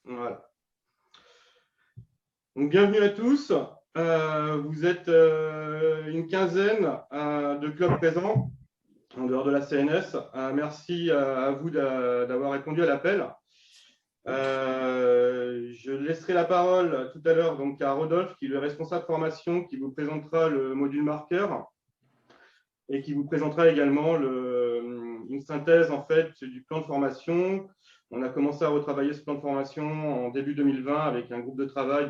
Voilà. Donc, bienvenue à tous. Vous êtes une quinzaine de clubs présents en dehors de la CNS. Merci à vous d'avoir répondu à l'appel. Je laisserai la parole tout à l'heure donc à Rodolphe, qui est le responsable formation, qui vous présentera le module marqueur et qui vous présentera également une synthèse en fait du plan de formation. On a commencé à retravailler ce plan de formation en début 2020 avec un groupe de travail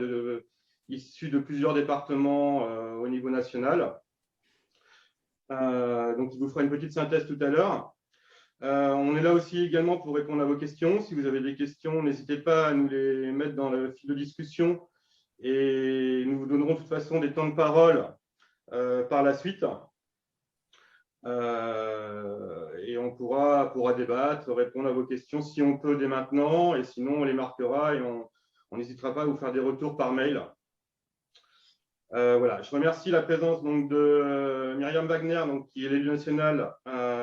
issu de plusieurs départements au niveau national. Donc, il vous fera une petite synthèse tout à l'heure. On est là aussi également pour répondre à vos questions. Si vous avez des questions, n'hésitez pas à nous les mettre dans le fil de discussion et nous vous donnerons de toute façon des temps de parole par la suite. Et on pourra débattre, répondre à vos questions si on peut dès maintenant, et sinon on les marquera et on n'hésitera pas à vous faire des retours par mail. Voilà, je remercie la présence donc, de Myriam Wagner, donc, qui est l'élu national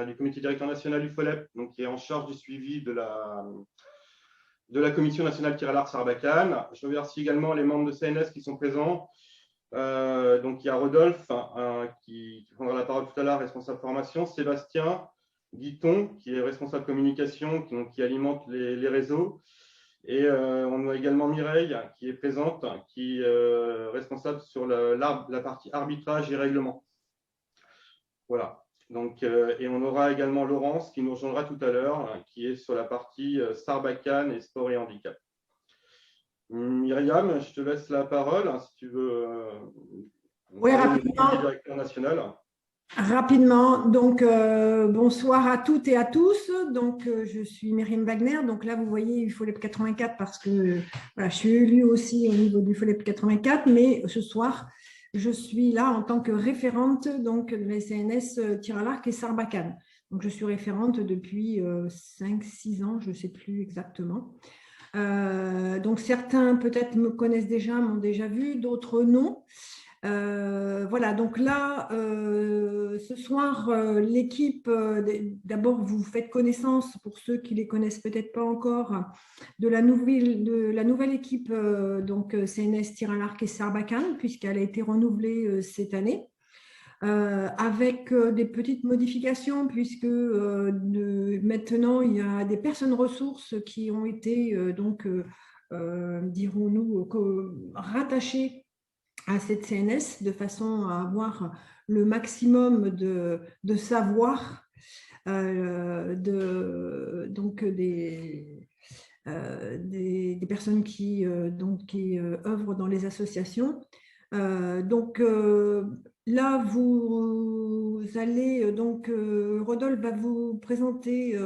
du comité directeur national du FOLEP, donc, qui est en charge du suivi de la commission nationale tir à l'arc Sarbacane. Je remercie également les membres de CNS qui sont présents. Donc, il y a Rodolphe qui prendra la parole tout à l'heure, responsable formation, Sébastien Guiton, qui est responsable communication, qui alimente les réseaux. Et on a également Mireille qui est présente, qui est responsable sur la partie arbitrage et règlement. Voilà. Donc, et on aura également Laurence qui nous rejoindra tout à l'heure, qui est sur la partie Sarbacane et sport et handicap. Myriam, je te laisse la parole, si tu veux. Oui, rapidement. Directeur national. Rapidement, donc bonsoir à toutes et à tous. Donc je suis Myriam Wagner. Donc là, vous voyez UFOLEP 84 parce que voilà, je suis élue aussi au niveau du UFOLEP 84, mais ce soir, je suis là en tant que référente donc, de la CNS tir à l'arc et Sarbacane. Donc je suis référente depuis 5-6 ans, je ne sais plus exactement. Donc certains peut-être me connaissent déjà, m'ont déjà vu, d'autres non. Voilà, donc là, ce soir, l'équipe, d'abord, vous faites connaissance, pour ceux qui ne les connaissent peut-être pas encore, de la nouvelle équipe donc CNS tir à l'arc et Sarbacane, puisqu'elle a été renouvelée cette année. Avec des petites modifications, puisque maintenant, il y a des personnes ressources qui ont été, dirons-nous, rattachées à cette CNS de façon à avoir le maximum de savoir donc des personnes qui œuvrent dans les associations. Là, vous allez Rodolphe va vous présenter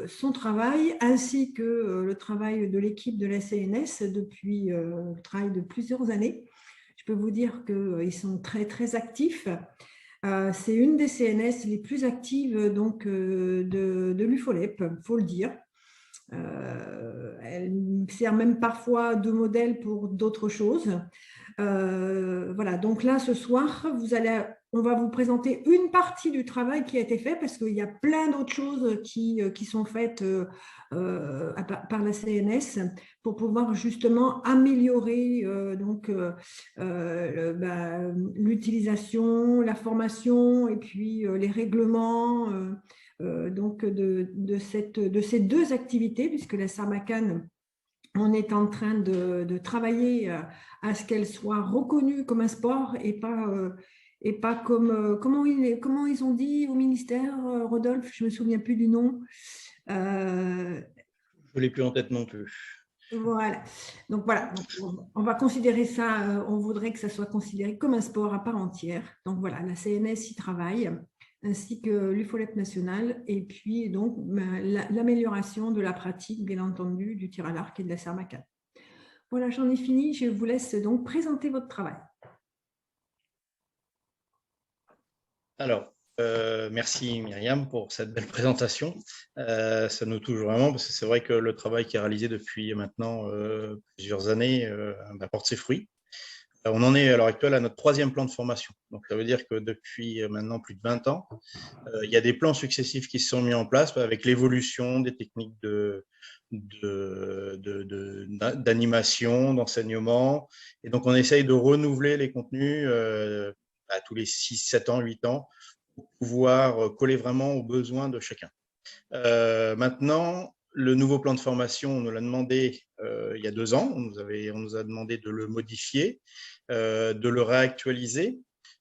son travail ainsi que le travail de l'équipe de la CNS depuis le travail de plusieurs années. Je peux vous dire qu'ils sont très, très actifs. C'est une des CNS les plus actives donc, de l'UFOLEP, il faut le dire. Elle sert même parfois de modèle pour d'autres choses. Voilà, donc là, ce soir, on va vous présenter une partie du travail qui a été fait parce qu'il y a plein d'autres choses qui sont faites par la CNS pour pouvoir justement améliorer l'utilisation, la formation et puis les règlements donc de ces deux activités, puisque la Sarbacane, on est en train de travailler à ce qu'elle soit reconnue comme un sport et pas comme… comment ils ont dit au ministère, Rodolphe? Je ne me souviens plus du nom. Je ne l'ai plus en tête non plus. Voilà. Donc, on va considérer ça, on voudrait que ça soit considéré comme un sport à part entière. Donc, voilà, la CNS y travaille, ainsi que l'UFOLEP national, et puis donc l'amélioration de la pratique, bien entendu, du tir à l'arc et de la Sarbacane. Voilà, j'en ai fini. Je vous laisse donc présenter votre travail. Alors, merci Myriam pour cette belle présentation. Ça nous touche vraiment parce que c'est vrai que le travail qui est réalisé depuis maintenant plusieurs années porte ses fruits. On en est à l'heure actuelle à notre 3e plan de formation. Donc, ça veut dire que depuis maintenant plus de 20 ans, il y a des plans successifs qui se sont mis en place avec l'évolution des techniques d'animation, d'enseignement. Et donc, on essaye de renouveler les contenus à tous les 6, 7 ans, 8 ans pour pouvoir coller vraiment aux besoins de chacun. Maintenant, le nouveau plan de formation, on nous l'a demandé il y a 2 ans. On nous a demandé de le modifier, de le réactualiser.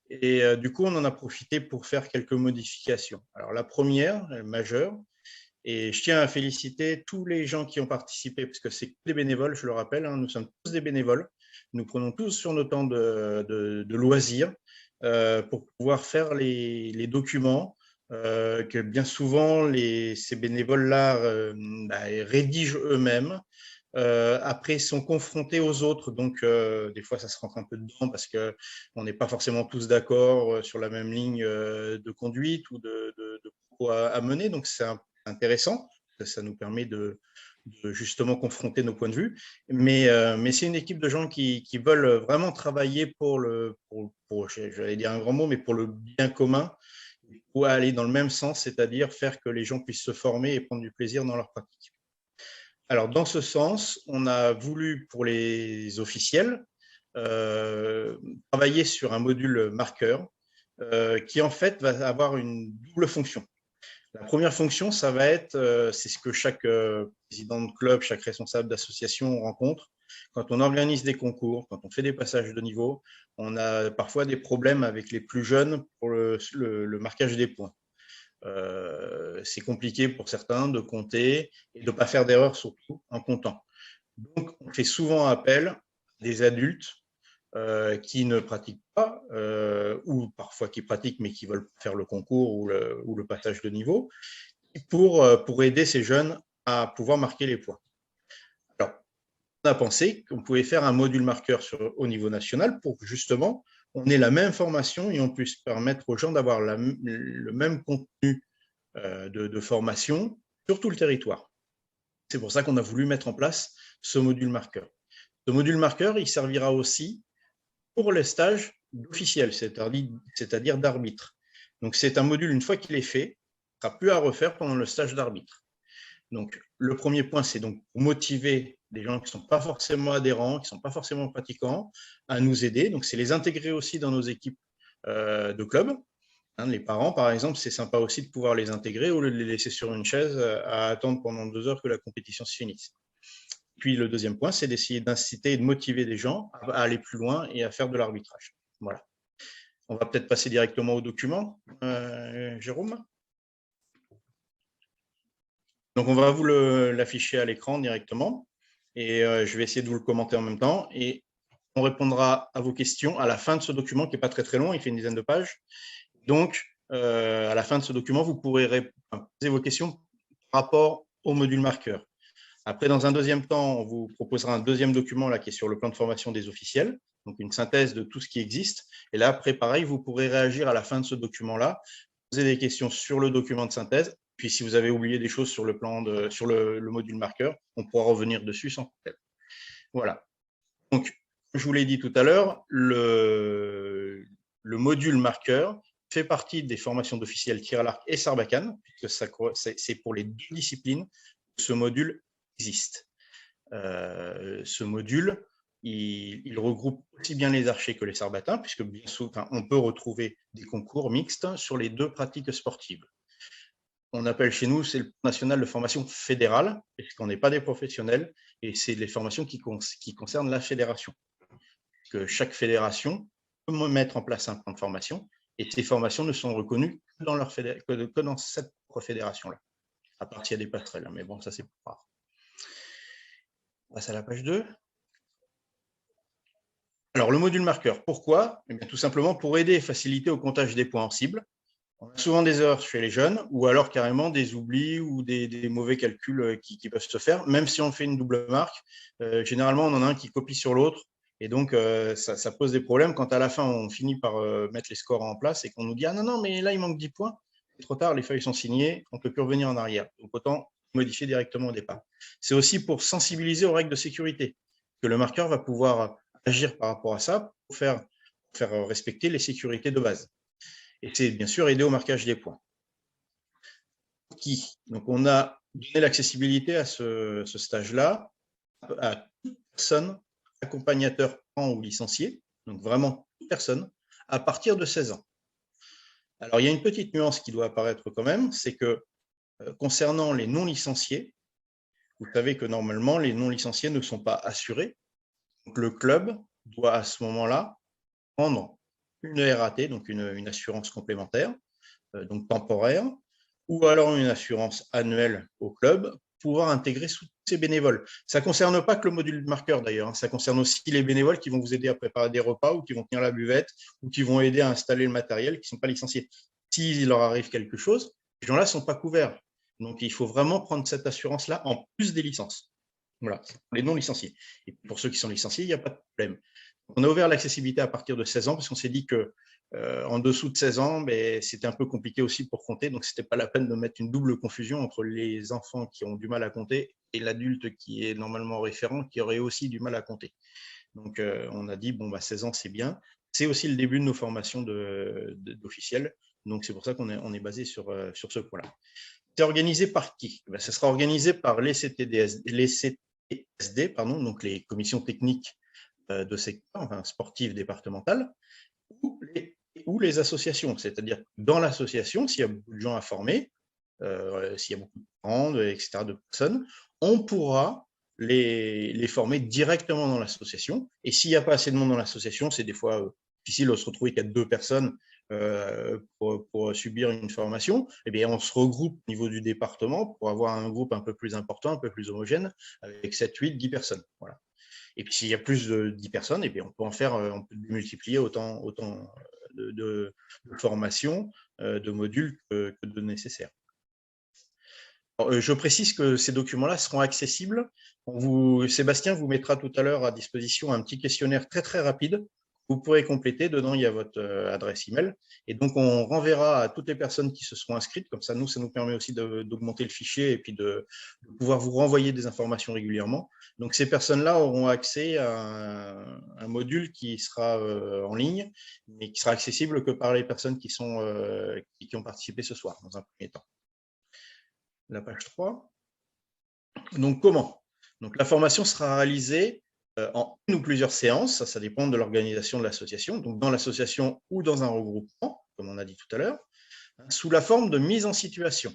Et du coup, on en a profité pour faire quelques modifications. Alors, la première, majeure, et je tiens à féliciter tous les gens qui ont participé, parce que c'est des bénévoles, je le rappelle, hein, nous sommes tous des bénévoles. Nous prenons tous sur nos temps de loisirs pour pouvoir faire les documents que bien souvent ces bénévoles-là rédigent eux-mêmes. Après, ils sont confrontés aux autres, donc des fois, ça se rentre un peu dedans parce qu'on n'est pas forcément tous d'accord sur la même ligne de conduite ou de propos à mener. Donc, c'est intéressant, ça nous permet de justement confronter nos points de vue. Mais c'est une équipe de gens qui veulent vraiment travailler pour j'allais dire un grand mot, mais pour le bien commun, ou aller dans le même sens, c'est-à-dire faire que les gens puissent se former et prendre du plaisir dans leur pratique. Alors, dans ce sens, on a voulu, pour les officiels, travailler sur un module marqueur qui, en fait, va avoir une double fonction. La première fonction, ça va être, c'est ce que chaque président de club, chaque responsable d'association rencontre. Quand on organise des concours, quand on fait des passages de niveau, on a parfois des problèmes avec les plus jeunes pour le marquage des points. C'est compliqué pour certains de compter et de ne pas faire d'erreur, surtout en comptant. Donc, on fait souvent appel à des adultes qui ne pratiquent pas, ou parfois qui pratiquent mais qui veulent faire le concours ou le passage de niveau, pour aider ces jeunes à pouvoir marquer les points. Alors, on a pensé qu'on pouvait faire un module marqueur au niveau national pour que justement on ait la même formation et on puisse permettre aux gens d'avoir le même contenu de formation sur tout le territoire. C'est pour ça qu'on a voulu mettre en place ce module marqueur. Ce module marqueur, il servira aussi pour les stages d'officiel, c'est-à-dire d'arbitre. Donc, c'est un module, une fois qu'il est fait, il ne sera plus à refaire pendant le stage d'arbitre. Donc, le premier point, c'est donc motiver des gens qui ne sont pas forcément adhérents, qui ne sont pas forcément pratiquants, à nous aider. Donc, c'est les intégrer aussi dans nos équipes de club. Hein, les parents, par exemple, c'est sympa aussi de pouvoir les intégrer au lieu de les laisser sur une chaise à attendre pendant 2 heures que la compétition se finisse. Puis le deuxième point, c'est d'essayer d'inciter et de motiver des gens à aller plus loin et à faire de l'arbitrage. Voilà. On va peut-être passer directement au document, Jérôme. Donc, on va vous l'afficher à l'écran directement et je vais essayer de vous le commenter en même temps et on répondra à vos questions à la fin de ce document qui n'est pas très très long, il fait une dizaine de pages. Donc, à la fin de ce document, vous pourrez poser vos questions par rapport au module marqueur. Après, dans un deuxième temps, on vous proposera un deuxième document là, qui est sur le plan de formation des officiels, donc une synthèse de tout ce qui existe. Et là, après, pareil, vous pourrez réagir à la fin de ce document-là, poser des questions sur le document de synthèse. Puis, si vous avez oublié des choses sur sur le module marqueur, on pourra revenir dessus sans problème. Voilà. Donc, comme je vous l'ai dit tout à l'heure, le module marqueur fait partie des formations d'officiels tir à l'arc et Sarbacane, puisque c'est pour les 2 disciplines que ce module existe. Ce module, il regroupe aussi bien les archers que les sarbatins, puisque bien souvent, on peut retrouver des concours mixtes sur les 2 pratiques sportives. On appelle chez nous, c'est le plan national de formation fédérale, puisqu'on n'est pas des professionnels, et c'est les formations qui concernent la fédération. Que chaque fédération peut mettre en place un plan de formation, et ces formations ne sont reconnues que dans cette fédération-là. À part s'il y a des passerelles, mais bon, ça c'est plus rare. On passe à la page 2. Alors, le module marqueur, pourquoi? Eh bien, tout simplement pour aider et faciliter au comptage des points en cible. On a souvent des erreurs chez les jeunes, ou alors carrément des oublis ou des mauvais calculs qui peuvent se faire, même si on fait une double marque. Généralement, on en a un qui copie sur l'autre, et donc ça pose des problèmes quand à la fin, on finit par mettre les scores en place et qu'on nous dit « Ah non, mais là, il manque 10 points. » C'est trop tard, les feuilles sont signées, on ne peut plus revenir en arrière. Donc, autant modifier directement au départ. C'est aussi pour sensibiliser aux règles de sécurité, que le marqueur va pouvoir agir par rapport à ça pour faire respecter les sécurités de base. Et c'est bien sûr aider au marquage des points. Donc, on a donné l'accessibilité à ce stage-là à toute personne, accompagnateur, parent ou licencié, donc vraiment toute personne, à partir de 16 ans. Alors, il y a une petite nuance qui doit apparaître quand même, c'est que concernant les non-licenciés, vous savez que normalement, les non-licenciés ne sont pas assurés. Donc, le club doit à ce moment-là prendre une RAT, donc une assurance complémentaire, donc temporaire, ou alors une assurance annuelle au club pour pouvoir intégrer tous ces bénévoles. Ça ne concerne pas que le module marqueur d'ailleurs, hein. Ça concerne aussi les bénévoles qui vont vous aider à préparer des repas ou qui vont tenir la buvette ou qui vont aider à installer le matériel, qui ne sont pas licenciés. S'il leur arrive quelque chose, ces gens-là ne sont pas couverts. Donc, il faut vraiment prendre cette assurance-là en plus des licences. Voilà, pour les non licenciés. Et pour ceux qui sont licenciés, il n'y a pas de problème. On a ouvert l'accessibilité à partir de 16 ans parce qu'on s'est dit que en dessous de 16 ans, c'était un peu compliqué aussi pour compter, donc ce n'était pas la peine de mettre une double confusion entre les enfants qui ont du mal à compter et l'adulte qui est normalement référent qui aurait aussi du mal à compter. Donc on a dit, bon, 16 ans, c'est bien. C'est aussi le début de nos formations d'officiels, donc c'est pour ça qu'on est basé sur ce point-là. C'est organisé par qui? Ça sera organisé par les CTSD, donc les commissions techniques de secteur, enfin, sportives départementales, ou les associations. C'est-à-dire que dans l'association, s'il y a beaucoup de gens à former, s'il y a beaucoup de parents, etc., de personnes, on pourra les former directement dans l'association. Et s'il n'y a pas assez de monde dans l'association, c'est des fois difficile de se retrouver qu'à 2 personnes pour subir une formation. Eh bien, on se regroupe au niveau du département pour avoir un groupe un peu plus important, un peu plus homogène, avec 7, 8, 10 personnes. Voilà. Et puis, s'il y a plus de 10 personnes, eh bien, on peut en faire, on peut multiplier autant de formations, de modules que de nécessaires. Alors, je précise que ces documents-là seront accessibles. Sébastien vous mettra tout à l'heure à disposition un petit questionnaire très, très rapide. Vous pourrez compléter. Dedans, il y a votre adresse email. Et donc, on renverra à toutes les personnes qui se seront inscrites. Comme ça, ça nous permet aussi d'augmenter le fichier et puis de pouvoir vous renvoyer des informations régulièrement. Donc, ces personnes-là auront accès à un module qui sera en ligne, mais qui sera accessible que par les personnes qui ont participé ce soir, dans un premier temps. La page 3. Donc, comment? Donc, la formation sera réalisée en une ou plusieurs séances, ça dépend de l'organisation de l'association, donc dans l'association ou dans un regroupement, comme on a dit tout à l'heure, sous la forme de mise en situation.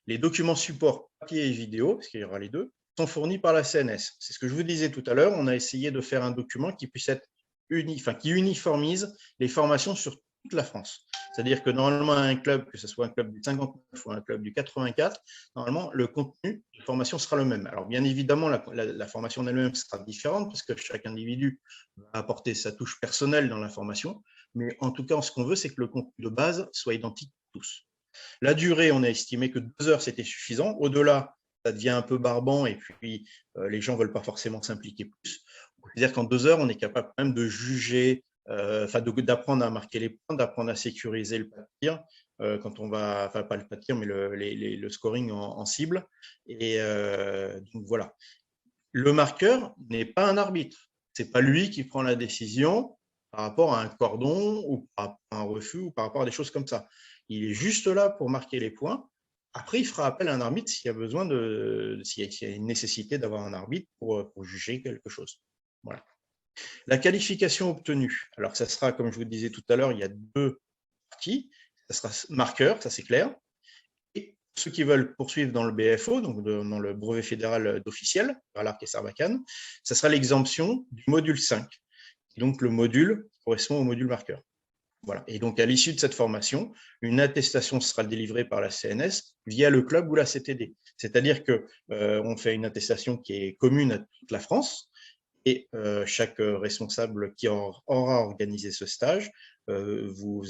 Les documents support papier et vidéo, parce qu'il y aura les deux, sont fournis par la CNS. C'est ce que je vous disais tout à l'heure, on a essayé de faire un document qui puisse être qui uniformise les formations sur toute la France. C'est-à-dire que normalement, un club, que ce soit un club du 59 ou un club du 84, normalement, le contenu de formation sera le même. Alors, bien évidemment, la formation en elle-même sera différente parce que chaque individu va apporter sa touche personnelle dans la formation. Mais en tout cas, ce qu'on veut, c'est que le contenu de base soit identique pour tous. La durée, on a estimé que 2 heures, c'était suffisant. Au-delà, ça devient un peu barbant et puis les gens ne veulent pas forcément s'impliquer plus. C'est-à-dire qu'en 2 heures, on est capable quand même de juger, d'apprendre à marquer les points, d'apprendre à sécuriser le pas de tir, quand on va, enfin pas le pas de tir, mais le scoring en cible. Et donc voilà. Le marqueur n'est pas un arbitre. C'est pas lui qui prend la décision par rapport à un cordon ou par rapport à un refus ou par rapport à des choses comme ça. Il est juste là pour marquer les points. Après, il fera appel à un arbitre s'il y a besoin s'il y a une nécessité d'avoir un arbitre pour juger quelque chose. Voilà. La qualification obtenue. Alors, ça sera, comme je vous le disais tout à l'heure, il y a 2 parties. Ça sera marqueur, ça c'est clair. Et ceux qui veulent poursuivre dans le BFO, donc dans le brevet fédéral d'officiel, par l'Arc et Sarbacane, ça sera l'exemption du module 5. Donc, le module correspond au module marqueur. Voilà. Et donc, à l'issue de cette formation, une attestation sera délivrée par la CNS via le club ou la CTD. C'est-à-dire qu'on fait une attestation qui est commune à toute la France et chaque responsable qui aura organisé ce stage vous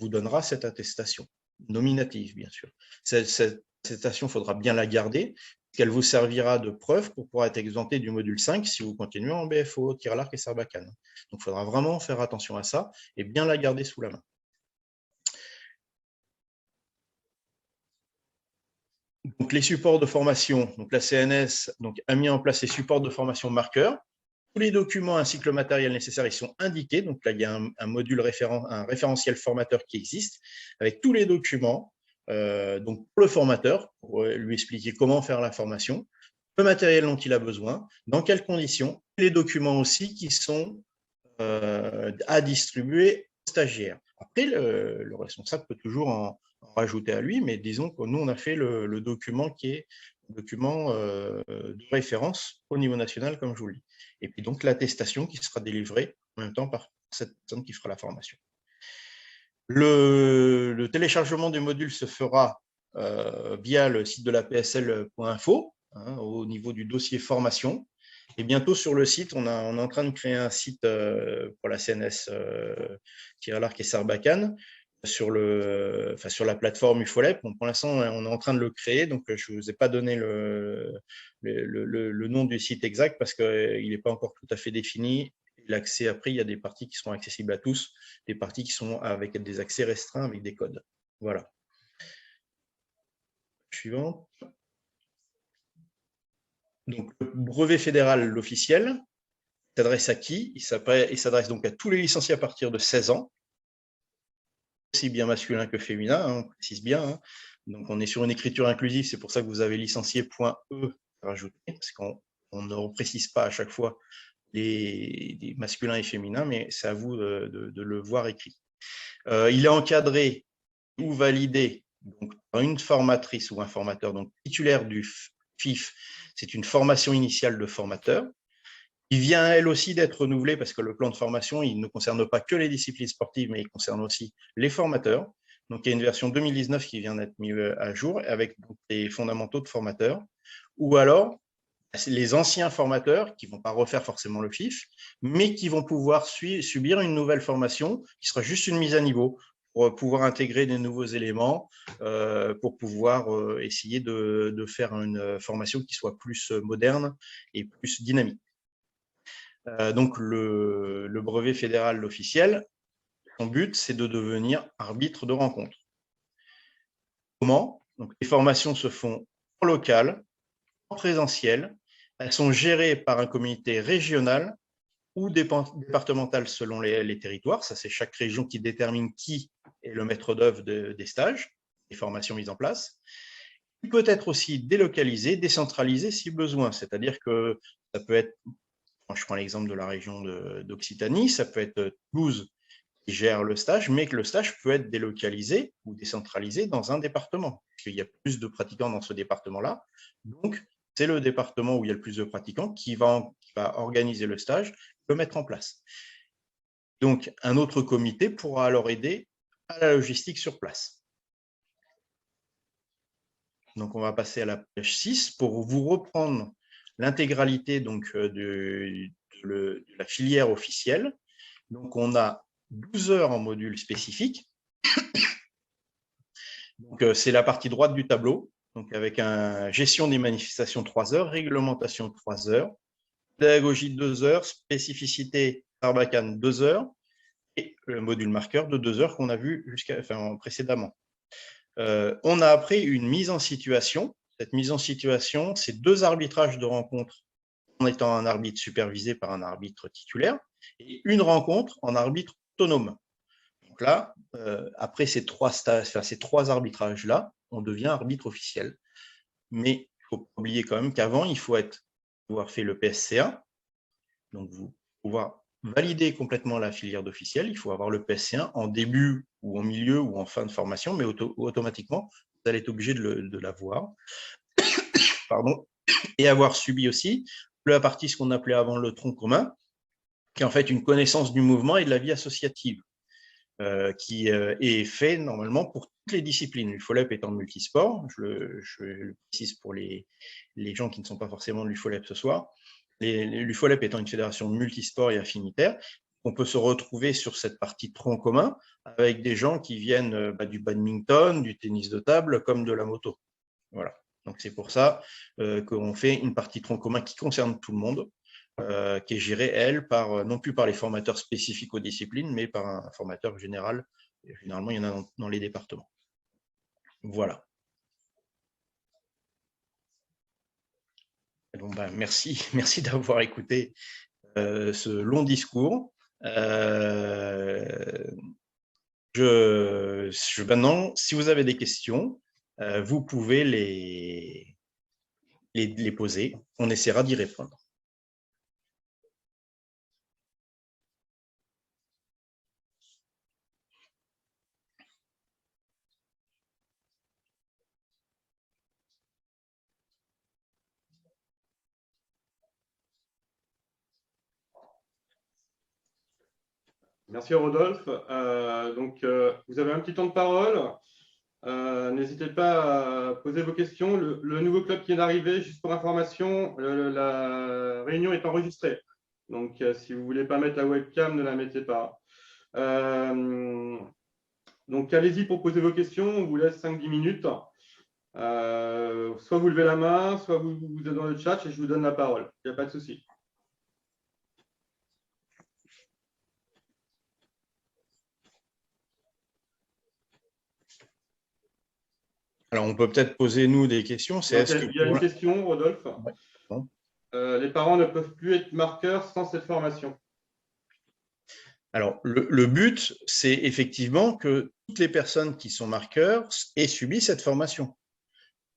donnera cette attestation, nominative bien sûr. Cette attestation, il faudra bien la garder, qu'elle vous servira de preuve pour pouvoir être exempté du module 5 si vous continuez en BFO, tir à l'arc et Sarbacane. Donc, il faudra vraiment faire attention à ça et bien la garder sous la main. Donc, les supports de formation. Donc, la CNS a mis en place les supports de formation marqueurs. Tous les documents ainsi que le matériel nécessaire, ils sont indiqués. Donc là, il y a un module un référentiel formateur qui existe avec tous les documents. Donc pour le formateur, pour lui expliquer comment faire la formation, le matériel dont il a besoin, dans quelles conditions, les documents aussi qui sont à distribuer aux stagiaires. Après, le responsable peut toujours en rajouter à lui, mais disons que nous, on a fait le document qui est un document de référence au niveau national, comme je vous le dis. Et puis donc l'attestation qui sera délivrée en même temps par cette personne qui fera la formation. Le téléchargement du module se fera via le site de la psl.info, hein, au niveau du dossier formation. Et bientôt sur le site, on est en train de créer un site pour la CNS Tir-à-l'Arc et Sarbacane sur la plateforme UFOLEP. Bon, pour l'instant, on est en train de le créer, donc je ne vous ai pas donné le nom du site exact parce qu'il n'est pas encore tout à fait défini. L'accès, après, il y a des parties qui seront accessibles à tous, des parties qui sont avec des accès restreints avec des codes. Voilà. Suivante. Donc, le brevet fédéral, l'officiel, s'adresse à qui? Il s'adresse donc à tous les licenciés à partir de 16 ans, aussi bien masculin que féminin, hein, on précise bien. Hein. Donc, on est sur une écriture inclusive, c'est pour ça que vous avez licencié.e rajouté, parce qu'on ne précise pas à chaque fois les masculins et féminins, mais c'est à vous de le voir écrit. Il est encadré ou validé donc, par une formatrice ou un formateur, donc titulaire du FIF, c'est une formation initiale de formateur. Il vient, elle aussi, d'être renouvelée parce que le plan de formation, il ne concerne pas que les disciplines sportives, mais il concerne aussi les formateurs. Donc, il y a une version 2019 qui vient d'être mise à jour avec donc, les fondamentaux de formateurs. Ou alors, les anciens formateurs qui ne vont pas refaire forcément le FIF, mais qui vont pouvoir subir une nouvelle formation qui sera juste une mise à niveau pour pouvoir intégrer des nouveaux éléments, pour pouvoir essayer de faire une formation qui soit plus moderne et plus dynamique. Donc, le brevet fédéral officiel, son but, c'est de devenir arbitre de rencontre. Comment? Donc, les formations se font en local, en présentiel. Elles sont gérées par un comité régional ou départemental selon les territoires. Ça, c'est chaque région qui détermine qui est le maître d'œuvre des stages, des formations mises en place. Il peut être aussi délocalisé, décentralisé si besoin. C'est-à-dire que ça peut être, je prends l'exemple de la région d'Occitanie, ça peut être Toulouse qui gère le stage, mais que le stage peut être délocalisé ou décentralisé dans un département, puisqu'il y a plus de pratiquants dans ce département-là. Donc, c'est le département où il y a le plus de pratiquants qui va organiser le stage, le mettre en place. Donc, un autre comité pourra alors aider à la logistique sur place. Donc, on va passer à la page 6 pour vous reprendre l'intégralité de la filière officielle. Donc, on a 12 heures en module spécifique. C'est la partie droite du tableau, donc avec gestion des manifestations 3 heures, réglementation 3 heures, pédagogie 2 heures, spécificité Sarbacane 2 heures, et le module marqueur de 2 heures qu'on a vu précédemment. On a après une mise en situation. Cette mise en situation, c'est 2 arbitrages de rencontres en étant un arbitre supervisé par un arbitre titulaire et une rencontre en arbitre autonome. Donc là, après ces 3 arbitrages-là, on devient arbitre officiel. Mais il ne faut pas oublier quand même qu'avant, il faut pouvoir faire le PSC1. Donc, vous pouvoir valider complètement la filière d'officiel, il faut avoir le PSC1 en début ou en milieu ou en fin de formation, mais automatiquement, vous allez être obligé de l'avoir. Pardon. Et avoir subi aussi la partie, ce qu'on appelait avant le tronc commun, qui est en fait une connaissance du mouvement et de la vie associative, qui est fait normalement pour toutes les disciplines. L'UFOLEP étant multisport, je le précise pour les gens qui ne sont pas forcément de l'UFOLEP ce soir, l'UFOLEP étant une fédération multisport et affinitaire, on peut se retrouver sur cette partie tronc commun avec des gens qui viennent du badminton, du tennis de table, comme de la moto. Voilà. Donc c'est pour ça qu'on fait une partie tronc commun qui concerne tout le monde, qui est gérée, elle, non plus par les formateurs spécifiques aux disciplines, mais par un formateur général. Et généralement, il y en a dans les départements. Voilà. Donc, merci d'avoir écouté ce long discours. Maintenant, si vous avez des questions, vous pouvez les poser. On essaiera d'y répondre. Merci Rodolphe. Vous avez un petit temps de parole. N'hésitez pas à poser vos questions. Le nouveau club qui vient d'arriver, juste pour information, la réunion est enregistrée. Donc, si vous ne voulez pas mettre la webcam, ne la mettez pas. Donc, allez-y pour poser vos questions. On vous laisse 5-10 minutes. Soit vous levez la main, soit vous êtes dans le chat et je vous donne la parole. Il n'y a pas de souci. Alors, on peut peut-être poser, nous, des questions. Il y a une question, Rodolphe. Ouais. Bon. Les parents ne peuvent plus être marqueurs sans cette formation. Alors, le but, c'est effectivement que toutes les personnes qui sont marqueurs aient subi cette formation,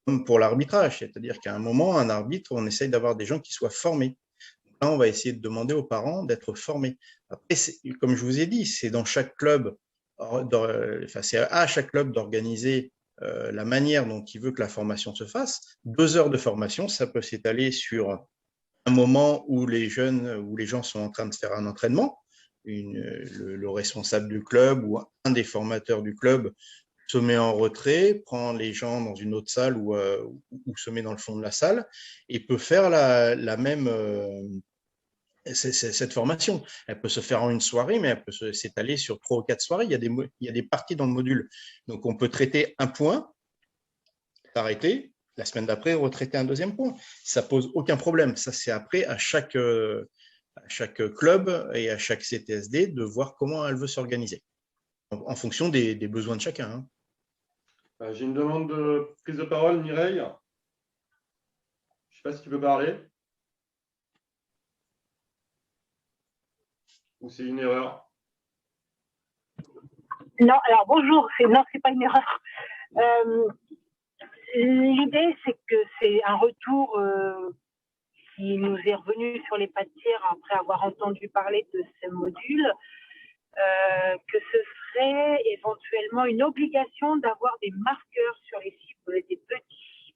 comme pour l'arbitrage. C'est-à-dire qu'à un moment, un arbitre, on essaye d'avoir des gens qui soient formés. Là, on va essayer de demander aux parents d'être formés. Après, comme je vous ai dit, c'est dans chaque club, c'est à chaque club d'organiser la manière dont il veut que la formation se fasse. 2 heures de formation, ça peut s'étaler sur un moment où les jeunes, où les gens sont en train de faire un entraînement. Le responsable du club ou un des formateurs du club se met en retrait, prend les gens dans une autre salle ou se met dans le fond de la salle et peut faire la même cette formation. Elle peut se faire en une soirée, mais elle peut s'étaler sur 3 ou 4 soirées. Il y a des parties dans le module. Donc, on peut traiter un point, s'arrêter, la semaine d'après, retraiter un deuxième point. Ça pose aucun problème. Ça, c'est après à chaque club et à chaque CTSD de voir comment elle veut s'organiser en fonction des besoins de chacun. J'ai une demande de prise de parole, Mireille. Je ne sais pas si tu peux parler. Ou c'est une erreur? Non, alors bonjour, non, c'est pas une erreur. L'idée, c'est que c'est un retour qui nous est revenu sur les pas de tir après avoir entendu parler de ce module, que ce serait éventuellement une obligation d'avoir des marqueurs sur les cibles des petits.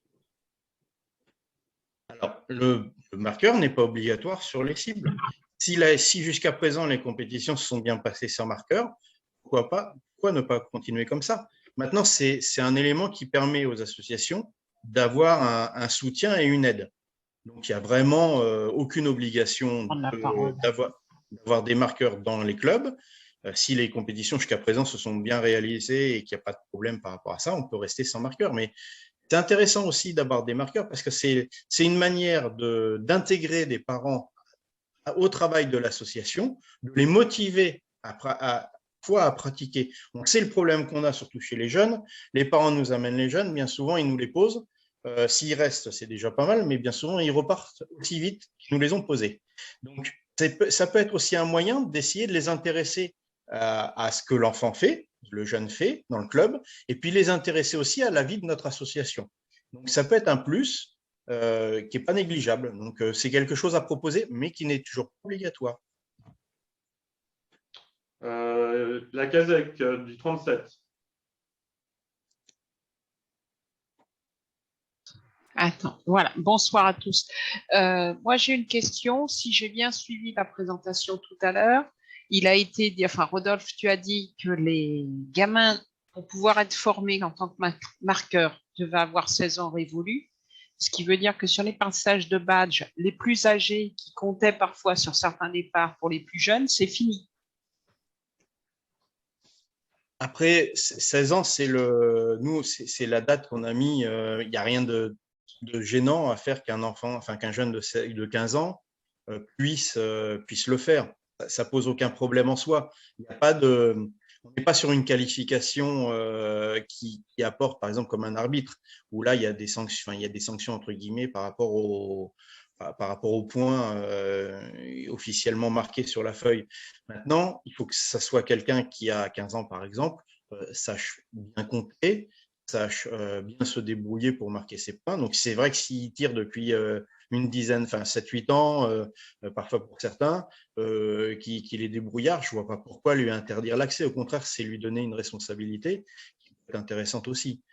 Alors, le marqueur n'est pas obligatoire sur les cibles. Si jusqu'à présent les compétitions se sont bien passées sans marqueur, pourquoi ne pas continuer comme ça? Maintenant, c'est un élément qui permet aux associations d'avoir un soutien et une aide. Donc, il n'y a vraiment aucune obligation d'avoir des marqueurs dans les clubs. Si les compétitions jusqu'à présent se sont bien réalisées et qu'il n'y a pas de problème par rapport à ça, on peut rester sans marqueur. Mais c'est intéressant aussi d'avoir des marqueurs parce que c'est une manière d'intégrer des parents au travail de l'association, de les motiver à pratiquer. On sait le problème qu'on a, surtout chez les jeunes. Les parents nous amènent les jeunes, bien souvent, ils nous les posent. S'ils restent, c'est déjà pas mal, mais bien souvent, ils repartent aussi vite qu'ils nous les ont posés. Donc, ça peut être aussi un moyen d'essayer de les intéresser à ce que l'enfant fait, le jeune fait dans le club, et puis les intéresser aussi à la vie de notre association. Donc, ça peut être un plus qui n'est pas négligeable. Donc, c'est quelque chose à proposer, mais qui n'est toujours pas obligatoire. La Casec du 37. Attends, voilà. Bonsoir à tous. Moi, j'ai une question. Si j'ai bien suivi la présentation tout à l'heure, il a été dit, enfin, Rodolphe, tu as dit que les gamins, pour pouvoir être formés en tant que marqueurs, devaient avoir 16 ans révolus. Ce qui veut dire que sur les passages de badge, les plus âgés qui comptaient parfois sur certains départs pour les plus jeunes, c'est fini. Après, 16 ans, c'est la date qu'on a mis. Il n'y a rien de gênant à faire qu'un jeune de 15 ans puisse le faire. Ça pose aucun problème en soi. Il n'y a pas on n'est pas sur une qualification qui apporte, par exemple, comme un arbitre, où là, il y a des sanctions entre guillemets par rapport par rapport au point officiellement marqué sur la feuille. Maintenant, il faut que ça soit quelqu'un qui a 15 ans, par exemple, sache bien compter, sache bien se débrouiller pour marquer ses points. Donc, c'est vrai que s'il tire depuis une dizaine, enfin 7-8 ans, parfois pour certains, qu'il est débrouillard, je ne vois pas pourquoi lui interdire l'accès. Au contraire, c'est lui donner une responsabilité qui peut être intéressante aussi.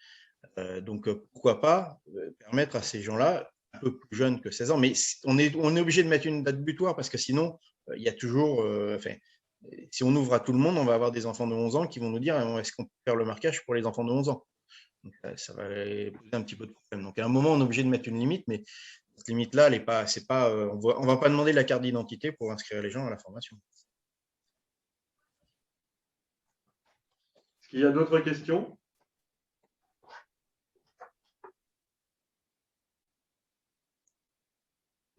Donc, pourquoi pas permettre à ces gens-là, un peu plus jeunes que 16 ans, mais on est obligé de mettre une date butoir parce que sinon, il y a toujours… si on ouvre à tout le monde, on va avoir des enfants de 11 ans qui vont nous dire est-ce qu'on peut faire le marquage pour les enfants de 11 ans. Donc, ça va poser un petit peu de problème. Donc, à un moment, on est obligé de mettre une limite, mais cette limite-là, elle est pas, c'est pas, on ne va pas demander la carte d'identité pour inscrire les gens à la formation. Est-ce qu'il y a d'autres questions?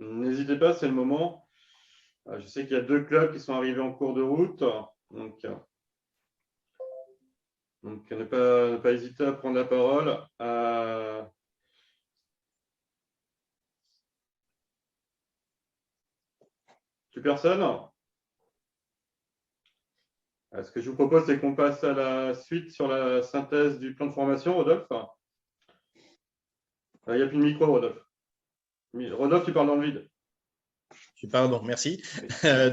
N'hésitez pas, c'est le moment. Je sais qu'il y a 2 clubs qui sont arrivés en cours de route. Donc ne pas hésiter à prendre la parole. Plus personne? Ce que je vous propose, c'est qu'on passe à la suite sur la synthèse du plan de formation, Rodolphe. Il n'y a plus de micro, Rodolphe. Rodolphe, tu parles dans le vide. Pardon, merci.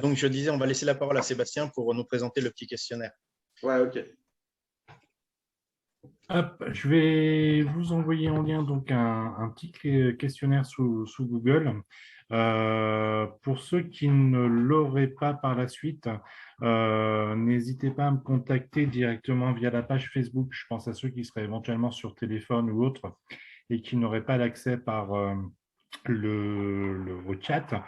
Donc, je disais, on va laisser la parole à Sébastien pour nous présenter le petit questionnaire. Ouais, ok. Hop, je vais vous envoyer en lien donc un petit questionnaire sous Google. Pour ceux qui ne l'auraient pas par la suite, n'hésitez pas à me contacter directement via la page Facebook. Je pense à ceux qui seraient éventuellement sur téléphone ou autre et qui n'auraient pas l'accès par le chat.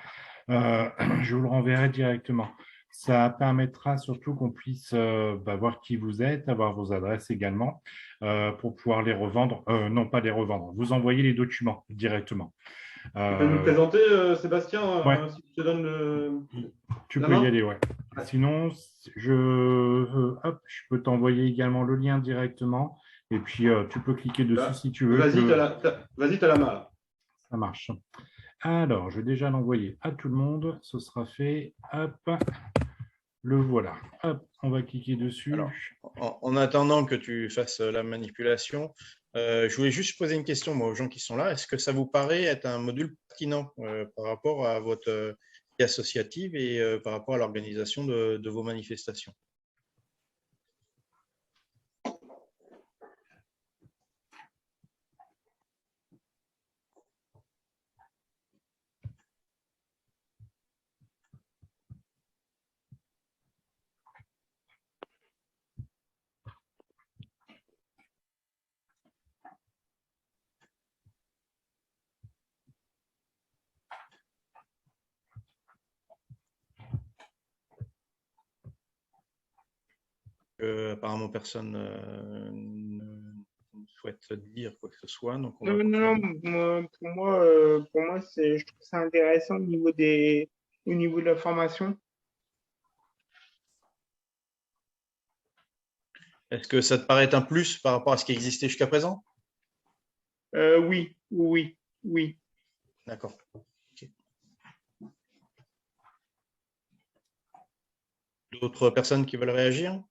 Je vous le renverrai directement. Ça permettra surtout qu'on puisse voir qui vous êtes, avoir vos adresses également, pour pouvoir les revendre. Non, pas les revendre. Vous envoyez les documents directement. Tu peux nous présenter, Sébastien, ouais. si je te donne le… Tu peux y aller, ouais. Sinon, je peux t'envoyer également le lien directement. Et puis, tu peux cliquer dessus si tu veux. Vas-y, tu as la main. Là. Ça marche. Alors, je vais déjà l'envoyer à tout le monde. Ce sera fait. Hop. Le voilà. Hop, on va cliquer dessus. Alors, en attendant que tu fasses la manipulation, je voulais juste poser une question moi, aux gens qui sont là. Est-ce que ça vous paraît être un module pertinent par rapport à votre vie associative et par rapport à l'organisation de vos manifestations? Apparemment, personne ne souhaite dire quoi que ce soit. Donc non, pour moi, je trouve ça intéressant au niveau de la formation. Est-ce que ça te paraît un plus par rapport à ce qui existait jusqu'à présent? Oui. D'accord. Okay. D'autres personnes qui veulent réagir?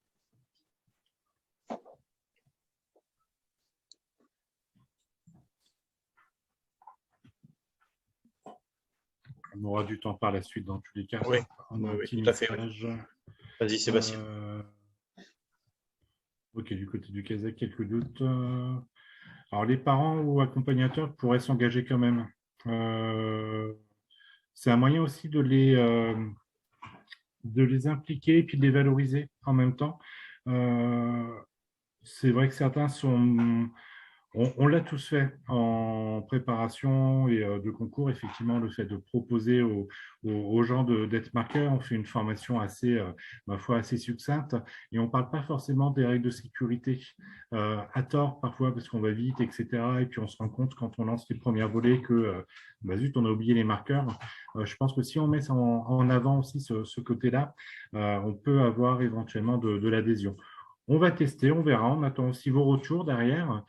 On aura du temps par la suite dans tous les cas. Oui, tout à fait. Vas-y, Sébastien. Ok, du côté du Kazakh, quelques doutes. Alors, les parents ou accompagnateurs pourraient s'engager quand même. C'est un moyen aussi de les impliquer et puis de les valoriser en même temps. C'est vrai que certains sont… On l'a tous fait en préparation et de concours, effectivement, le fait de proposer aux gens d'être marqueurs. On fait une formation assez, ma foi, assez succincte et on ne parle pas forcément des règles de sécurité à tort parfois parce qu'on va vite, etc. Et puis on se rend compte quand on lance les premiers volets que zut, on a oublié les marqueurs. Je pense que si on met en avant aussi ce côté-là, on peut avoir éventuellement de l'adhésion. On va tester, on verra. On attend aussi vos retours derrière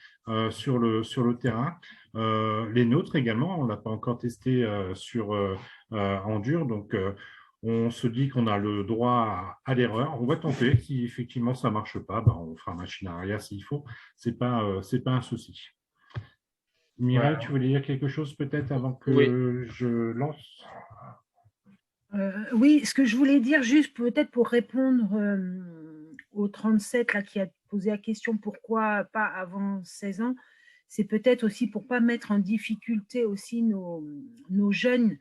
sur le terrain. Les nôtres également, on ne l'a pas encore testé en dur. Donc, on se dit qu'on a le droit à l'erreur. On va tenter. Si effectivement ça ne marche pas, ben, on fera machine arrière s'il faut. Ce n'est pas un souci. Mireille, tu voulais dire quelque chose peut-être avant que je lance? Oui, ce que je voulais dire, juste peut-être pour répondre au 37 là, qui a posé la question pourquoi pas avant 16 ans, c'est peut-être aussi pour ne pas mettre en difficulté aussi nos jeunes.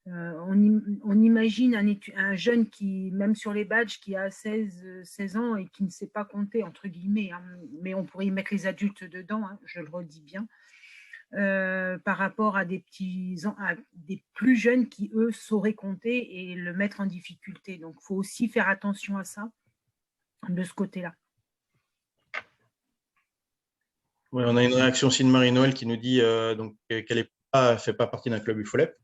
On imagine un jeune qui, même sur les badges, qui a 16 ans et qui ne sait pas compter, entre guillemets, hein, mais on pourrait y mettre les adultes dedans, hein, je le redis bien. Par rapport à des plus jeunes qui, eux, sauraient compter et le mettre en difficulté. Donc, il faut aussi faire attention à ça, de ce côté-là. Oui, on a une réaction aussi de Marie-Noël qui nous dit qu'elle ne fait pas partie d'un club UFOLEP,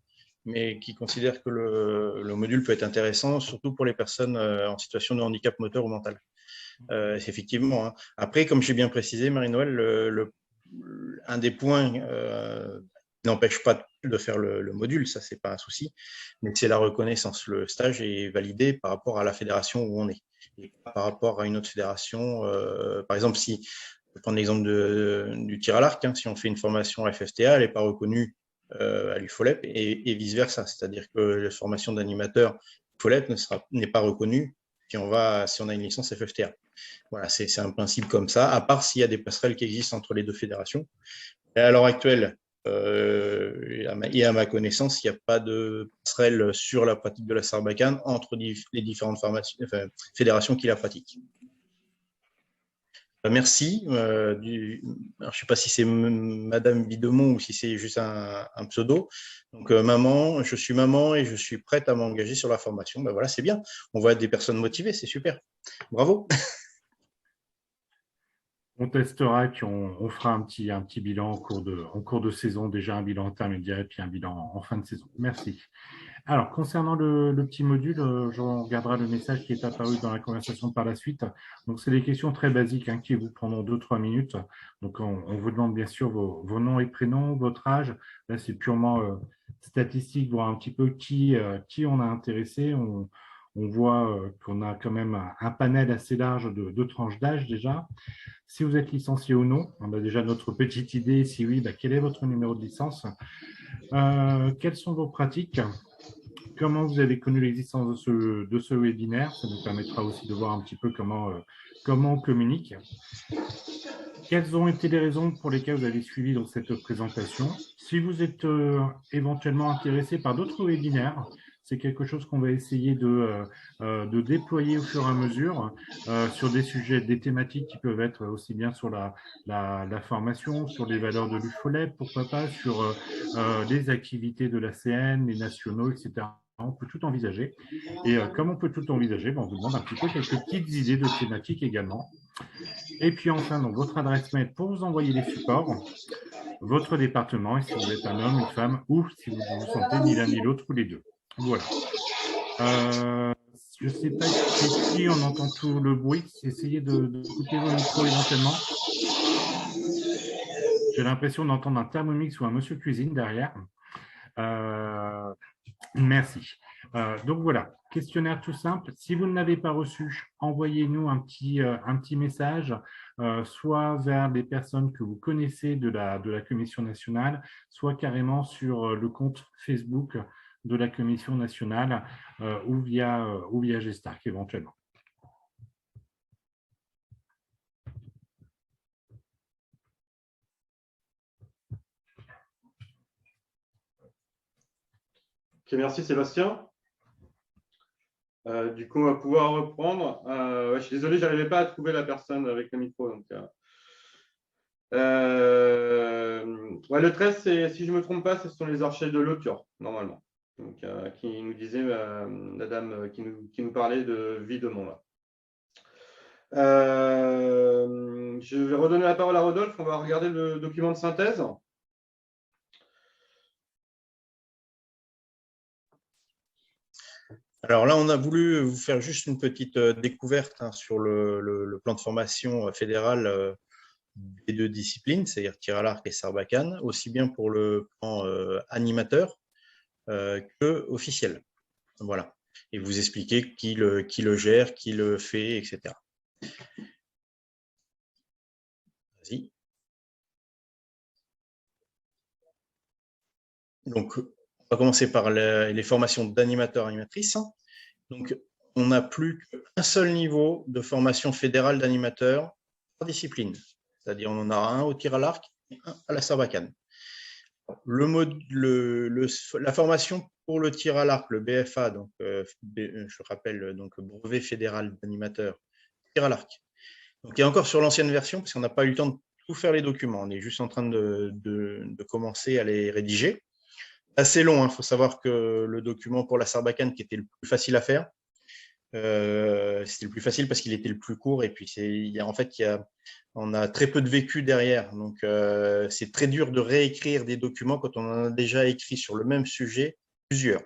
mais qui considère que le module peut être intéressant, surtout pour les personnes en situation de handicap moteur ou mental. C'est effectivement. Hein. Après, comme j'ai bien précisé, Marie-Noël, un des points n'empêche pas de faire le module, ça c'est pas un souci, mais c'est la reconnaissance. Le stage est validé par rapport à la fédération où on est, et pas par rapport à une autre fédération. Par exemple, si je vais prendre l'exemple du tir à l'arc, hein, si on fait une formation FFTA, elle n'est pas reconnue à l'UFOLEP et vice-versa, c'est-à-dire que la formation d'animateur UFOLEP n'est pas reconnue si on a une licence FFTA. Voilà, c'est un principe comme ça, à part s'il y a des passerelles qui existent entre les deux fédérations. Et à l'heure actuelle, et à ma connaissance, il n'y a pas de passerelle sur la pratique de la sarbacane entre les différentes fédérations qui la pratiquent. Merci. Alors, je ne sais pas si c'est Madame Videmont ou si c'est juste un pseudo. Donc, je suis maman et je suis prête à m'engager sur la formation. Ben voilà, c'est bien. On voit des personnes motivées, c'est super. Bravo. On testera et puis on fera un petit bilan en cours de saison, déjà un bilan intermédiaire et puis un bilan en fin de saison. Merci. Alors, concernant le petit module, on regardera le message qui est apparu dans la conversation par la suite. Donc, c'est des questions très basiques qui vous prendront 2-3 minutes. Donc, on vous demande bien sûr vos noms et prénoms, votre âge. Là, c'est purement statistique, voir un petit peu qui on a intéressé. On voit qu'on a quand même un panel assez large de tranches d'âge déjà. Si vous êtes licencié ou non, on a déjà notre petite idée. Si oui, quel est votre numéro de licence? Quelles sont vos pratiques? Comment vous avez connu l'existence de ce webinaire? Ça nous permettra aussi de voir un petit peu comment on communique. Quelles ont été les raisons pour lesquelles vous avez suivi dans cette présentation? Si vous êtes éventuellement intéressé par d'autres webinaires, c'est quelque chose qu'on va essayer de déployer au fur et à mesure sur des sujets, des thématiques qui peuvent être aussi bien sur la formation, sur les valeurs de l'UFOLEP, pourquoi pas, sur les activités de l'ACN, les nationaux, etc. On peut tout envisager. Et comme on peut tout envisager, on vous demande un petit peu quelques petites idées de thématiques également. Et puis enfin, donc, votre adresse mail pour vous envoyer les supports, votre département, et si vous êtes un homme, une femme, ou si vous vous sentez ni l'un ni l'autre, ou les deux. Voilà. Je ne sais pas si on entend tout le bruit. Essayez de couper vos micros éventuellement. J'ai l'impression d'entendre un Thermomix ou un monsieur cuisine derrière. Merci. Donc voilà, questionnaire tout simple. Si vous ne l'avez pas reçu, envoyez-nous un petit message, soit vers des personnes que vous connaissez de la Commission nationale, soit carrément sur le compte Facebook de la Commission nationale ou via Gestark éventuellement. Ok, merci Sébastien. Du coup, on va pouvoir reprendre. Je suis désolé, je n'arrivais pas à trouver la personne avec le micro. Donc, le 13, si je ne me trompe pas, ce sont les archers de l'Otur, normalement. Donc, qui nous disait la dame qui nous parlait de Videmont. Je vais redonner la parole à Rodolphe. On va regarder le document de synthèse. Alors là, on a voulu vous faire juste une petite découverte sur le plan de formation fédéral des deux disciplines, c'est-à-dire tir à l'arc et sarbacane, aussi bien pour le plan animateur que officiel. Voilà. Et vous expliquer qui le gère, qui le fait, etc. Vas-y. Donc, on va commencer par les formations d'animateurs, animatrices. Donc, on n'a plus qu'un seul niveau de formation fédérale d'animateurs par discipline. C'est-à-dire, on en a un au tir à l'arc et un à la sarbacane. La formation pour le tir à l'arc, le BFA, donc, je rappelle, donc, brevet fédéral d'animateur, tir à l'arc. Donc, il est encore sur l'ancienne version, parce qu'on n'a pas eu le temps de tout faire les documents. On est juste en train de commencer à les rédiger. Assez long, il faut savoir que le document pour la sarbacane, qui était le plus facile à faire, c'était le plus facile parce qu'il était le plus court, et puis on a très peu de vécu derrière, donc c'est très dur de réécrire des documents quand on en a déjà écrit sur le même sujet plusieurs,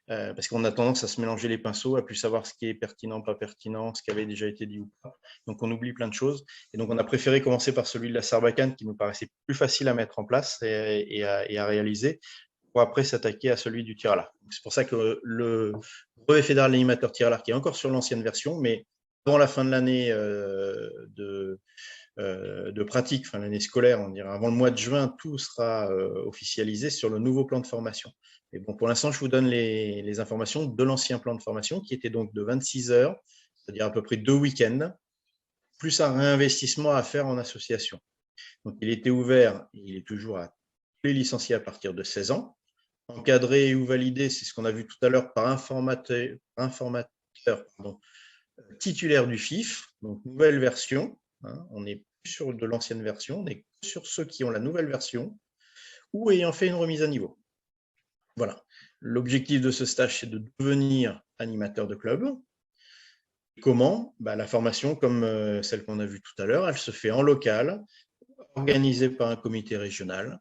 parce qu'on a tendance à se mélanger les pinceaux, à plus savoir ce qui est pertinent, pas pertinent, ce qui avait déjà été dit ou pas, donc on oublie plein de choses, et donc on a préféré commencer par celui de la sarbacane qui nous paraissait plus facile à mettre en place et à réaliser, pour après s'attaquer à celui du tir à l'arc. C'est pour ça que le brevet fédéral d'animateur tir à l'arc est encore sur l'ancienne version, mais avant la fin de l'année de pratique, enfin l'année scolaire, on dirait, avant le mois de juin, tout sera officialisé sur le nouveau plan de formation. Et bon, pour l'instant, je vous donne les informations de l'ancien plan de formation, qui était donc de 26 heures, c'est-à-dire à peu près 2 week-ends, plus un réinvestissement à faire en association. Donc, il était ouvert, il est toujours à tous les licenciés à partir de 16 ans, encadré ou validé, c'est ce qu'on a vu tout à l'heure, par informateur titulaire du FIF, donc nouvelle version. On n'est plus sur de l'ancienne version, on est sur ceux qui ont la nouvelle version ou ayant fait une remise à niveau. Voilà. L'objectif de ce stage, c'est de devenir animateur de club. Comment ? La formation, comme celle qu'on a vue tout à l'heure, elle se fait en local, organisée par un comité régional,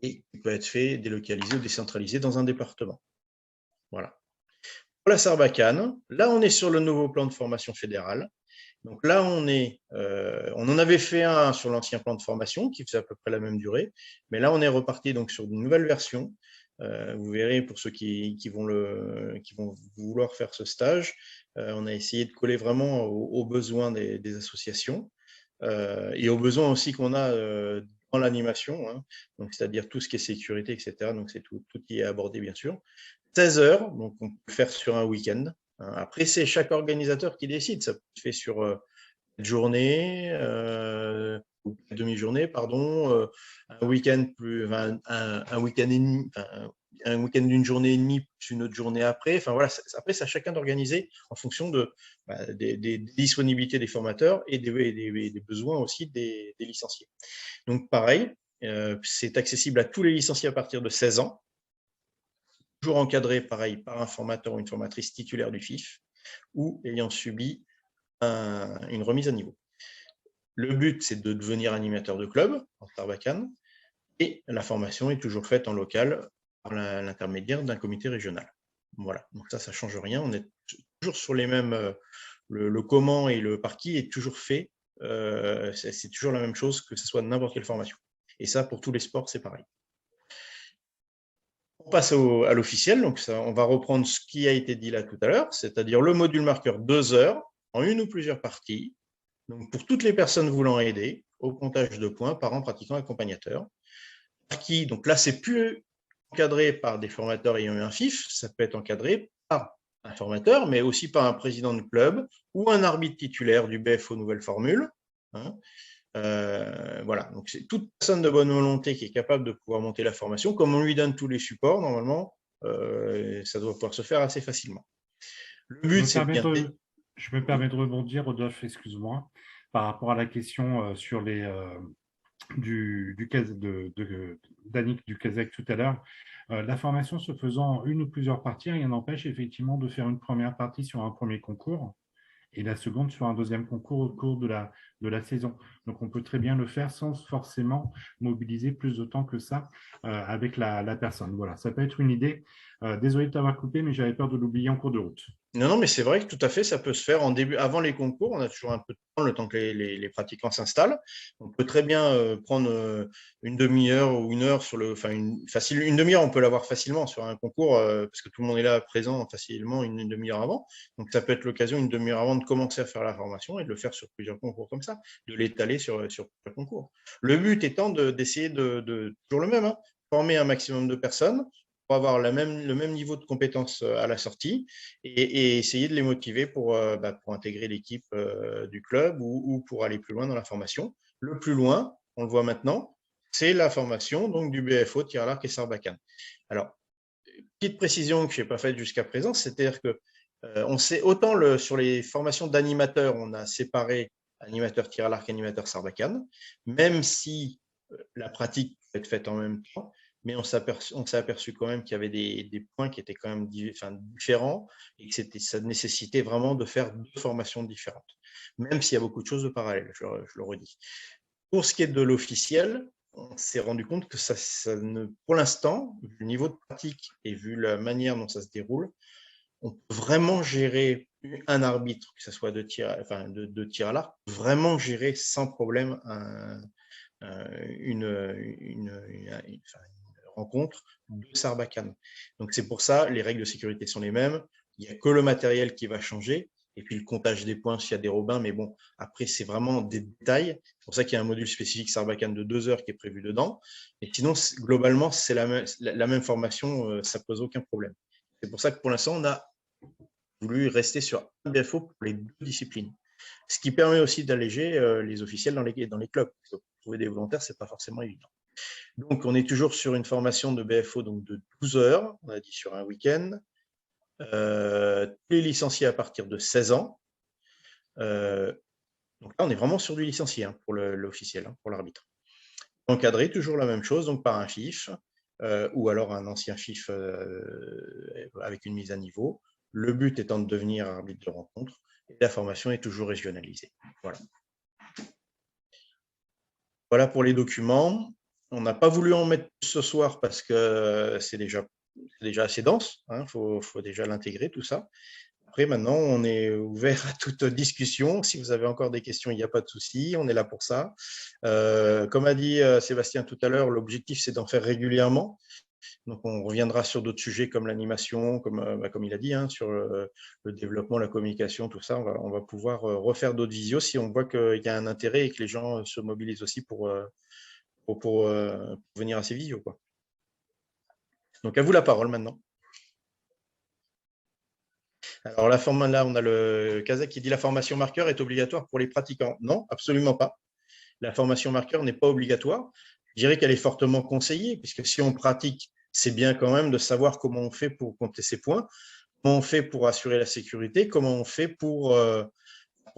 et qui peut être fait, délocalisé ou décentralisé dans un département. Voilà. Pour la sarbacane, là, on est sur le nouveau plan de formation fédéral. Donc là, on en avait fait un sur l'ancien plan de formation qui faisait à peu près la même durée, mais là, on est reparti donc sur une nouvelle version. Vous verrez, pour ceux qui vont vouloir faire ce stage, on a essayé de coller vraiment aux besoins des associations et aux besoins aussi qu'on a dans l'animation, donc c'est-à-dire tout ce qui est sécurité, etc. Donc c'est tout qui est abordé, bien sûr. 16 heures, donc on peut le faire sur un week-end. Après, c'est chaque organisateur qui décide. Ça peut se faire sur une journée, ou une demi-journée, pardon, un week-end un week-end et demi, un week-end d'une journée et demie plus une autre journée après. Enfin voilà, après, c'est à chacun d'organiser en fonction des disponibilités des formateurs et des besoins aussi des licenciés. Donc pareil, c'est accessible à tous les licenciés à partir de 16 ans, toujours encadré pareil par un formateur ou une formatrice titulaire du FIF ou ayant subi une remise à niveau. Le but, c'est de devenir animateur de club en sarbacane, et la formation est toujours faite en local par l'intermédiaire d'un comité régional. Voilà, donc ça ne change rien, on est toujours sur les mêmes, le comment et le par qui est toujours fait, c'est toujours la même chose que ce soit n'importe quelle formation. Et ça, pour tous les sports, c'est pareil. On passe à l'officiel, donc ça, on va reprendre ce qui a été dit là tout à l'heure, c'est-à-dire le module marqueur 2 heures, en une ou plusieurs parties, donc pour toutes les personnes voulant aider, au comptage de points, parents, pratiquants, accompagnateurs. Qui, donc là, c'est plus encadré par des formateurs ayant eu un FIF, ça peut être encadré par un formateur, mais aussi par un président de club ou un arbitre titulaire du BFO Nouvelle Formule. Voilà, donc c'est toute personne de bonne volonté qui est capable de pouvoir monter la formation. Comme on lui donne tous les supports, normalement, ça doit pouvoir se faire assez facilement. Le but, c'est bien. Je me permets de rebondir, Rodolphe, excuse-moi, par rapport à la question sur les d'Annick du Kazakh tout à l'heure. La formation se faisant en une ou plusieurs parties, rien n'empêche effectivement de faire une première partie sur un premier concours et la seconde sur un deuxième concours au cours de la saison. Donc, on peut très bien le faire sans forcément mobiliser plus de temps que ça avec la personne. Voilà, ça peut être une idée. Désolé de t'avoir coupé, mais j'avais peur de l'oublier en cours de route. Non, non, mais c'est vrai que tout à fait, ça peut se faire en début, avant les concours. On a toujours un peu de temps, le temps que les pratiquants s'installent. On peut très bien prendre une demi-heure ou une heure sur le, enfin une demi-heure, on peut l'avoir facilement sur un concours parce que tout le monde est là présent facilement une demi-heure avant. Donc ça peut être l'occasion une demi-heure avant de commencer à faire la formation et de le faire sur plusieurs concours comme ça, de l'étaler sur plusieurs concours. Le but étant d'essayer de toujours le même, hein, former un maximum de personnes pour avoir le même niveau de compétences à la sortie et essayer de les motiver pour intégrer l'équipe du club ou pour aller plus loin dans la formation. Le plus loin, on le voit maintenant, c'est la formation donc, du BFO, tir à l'arc et Sarbacane. Alors, petite précision que je n'ai pas faite jusqu'à présent, c'est-à-dire que on sait autant sur les formations d'animateurs, on a séparé animateur tir à l'arc et animateur Sarbacane, même si la pratique peut être faite en même temps, mais on s'est aperçu quand même qu'il y avait des points qui étaient quand même différents et que ça nécessitait vraiment de faire deux formations différentes, même s'il y a beaucoup de choses de parallèles, je le redis. Pour ce qui est de l'officiel, on s'est rendu compte que pour l'instant, vu le niveau de pratique et vu la manière dont ça se déroule, on peut vraiment gérer un arbitre, que ce soit de tir à l'arc, vraiment gérer sans problème une rencontre de Sarbacane. Donc c'est pour ça, les règles de sécurité sont les mêmes, il n'y a que le matériel qui va changer, et puis le comptage des points s'il y a des robins, mais bon, après c'est vraiment des détails, c'est pour ça qu'il y a un module spécifique Sarbacane de 2 heures qui est prévu dedans, et sinon globalement c'est la même formation, ça ne pose aucun problème. C'est pour ça que pour l'instant on a voulu rester sur un BFO pour les deux disciplines, ce qui permet aussi d'alléger les officiels dans les clubs. Trouver des volontaires, ce n'est pas forcément évident. Donc, on est toujours sur une formation de BFO donc de 12 heures, on a dit sur un week-end. Tous les licenciés à partir de 16 ans. Donc là, on est vraiment sur du licencié pour l'officiel, pour l'arbitre. Encadré, toujours la même chose, donc par un FIF ou alors un ancien FIF avec une mise à niveau. Le but étant de devenir arbitre de rencontre et la formation est toujours régionalisée. Voilà. Voilà pour les documents. On n'a pas voulu en mettre ce soir parce que c'est déjà assez dense. Il faut déjà l'intégrer, tout ça. Après, maintenant, on est ouvert à toute discussion. Si vous avez encore des questions, il n'y a pas de souci. On est là pour ça. Comme a dit Sébastien tout à l'heure, l'objectif, c'est d'en faire régulièrement. Donc, on reviendra sur d'autres sujets comme l'animation, comme il a dit, sur le développement, la communication, tout ça. On va pouvoir refaire d'autres visios si on voit qu'il y a un intérêt et que les gens se mobilisent aussi pour venir à ces visios, quoi. Donc, à vous la parole maintenant. Alors, là, on a le Kazakh qui dit la formation marqueur est obligatoire pour les pratiquants. Non, absolument pas. La formation marqueur n'est pas obligatoire. Je dirais qu'elle est fortement conseillée, puisque si on pratique, c'est bien quand même de savoir comment on fait pour compter ses points, comment on fait pour assurer la sécurité, comment on fait pour